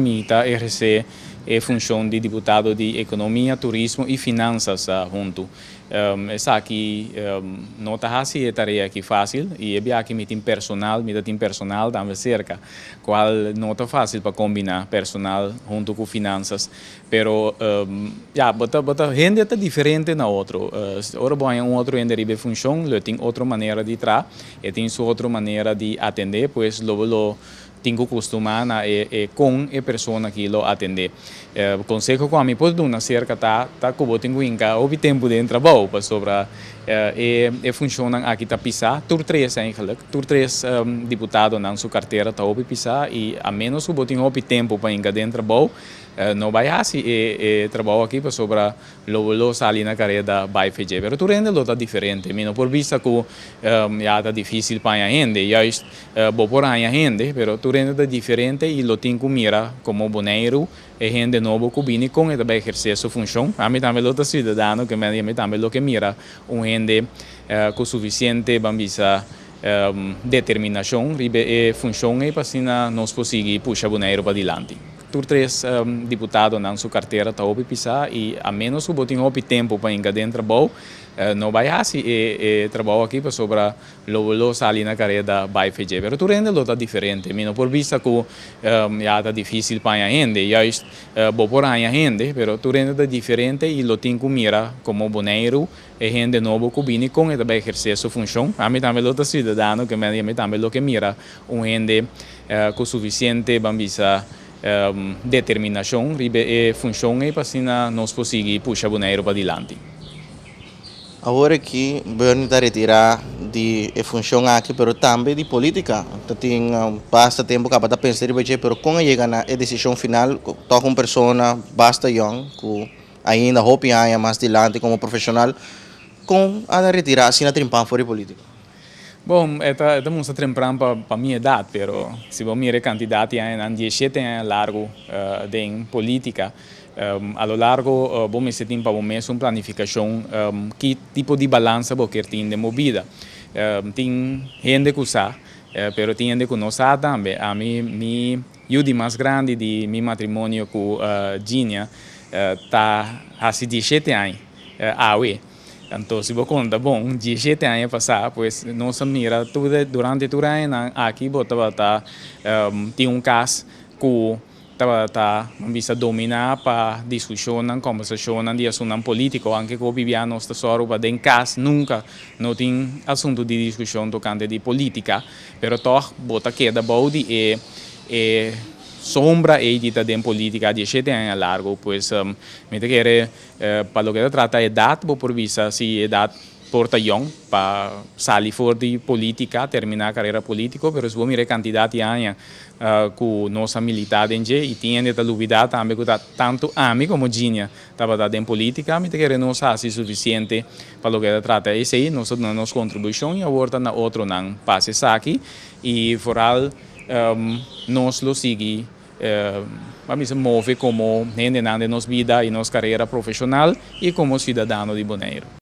Mita RC é função de deputado de Economia, Turismo e Finanças junto. Essa aqui não está assim, é tarefa aqui fácil e é aqui me tem personal também cerca, qual não está fácil para combinar personal junto com finanças, pero bota gente está diferente na outro. Ora bom é outro ainda ribe função, tem outra maneira de tra, e tem sua outra maneira de atender, pois lo tenho costumar com a pessoa que lo atende. O conselho que a mim pode dar cerca tá como tenho inca o tempo de trabalho para sobre funciona aqui tá pisar tur três eigenlijk tur três deputado na sua carteira tá obi pisar e a menos o botinho obi tempo para inca dentro trabalho não vai assim trabalho aqui para sobre lo salir na carreira da vai fazer, pero tu rende lo tá diferente, mino por vista que já tá difícil para a gente, já bo por a gente, pero tu rende tá diferente e lo tem que mira como boneiro e gente novo que vem com e também exercer sua função. A mim também lo tá cidadão que me também lo que mira gente com suficiente bambisa determinação e função para assim nós conseguir puxar boneiro para adiante. Tur três deputados na sua carteira tá obi pisar e a menos o botinho obi tempo para inca dentro trabalho não vai assim trabalho aqui para sobre lo salir na carreira da vai fazer, pero tu rende lo tá diferente, mino por vista que já tá difícil para a gente, já bo por a gente, pero tu rende tá diferente e lo tem que mira como boneiro e gente novo que vem com e também exercer sua função. A mim também lo tá cidadão que me também lo que mira gente com suficiente bambisa determinação e função para assim nós conseguir puxar boneiro para adiante. Agora que Bernie está retirar de função aqui, mas também de política. Tem bastante tempo para pensar em isso, mas quando chega na decisão final, toca uma pessoa bastante young, que ainda hope mais adiante como profissional, com a retirar assim na trimpan fora de política. Bom, é muito temprano para minha idade, pero se eu mirar candidato em 17 anos largo de política, a lo largo vou me sentir para uma planificação que tipo de balança vou querer ter de movida. Tem gente que usa, pero tem gente que não usa também. A mim, eu de mais grande de meu matrimônio com Gina, tá há 17 anos, então, se você conta, bom, 17 anos passar, pois nós mira tudo durante todo ano aqui, tem caso que visa dominar para discussão, conversação de assunto político, anche que viviamo sta soro, mas em caso nunca não tem assunto de discussão tocante de política, pero toch bota queda body e sombra e dita de política de 7 anos largo, pois me te quer para lo que trata a idade, por vista se idade porta young para sair fora de política, terminar a carreira política, pero se vou mirar candidato anos com nossa militar em e tinha essa dúvida também que tanto a mim como Gina estava em política, me te quer não sabe suficiente para lo que trata esse aí, nossa contribuição e agora na outro não passe aqui e foral nós lo seguimos, vamos se move como gente na nossa vida e nossa carreira profissional e como cidadão de Bonaire.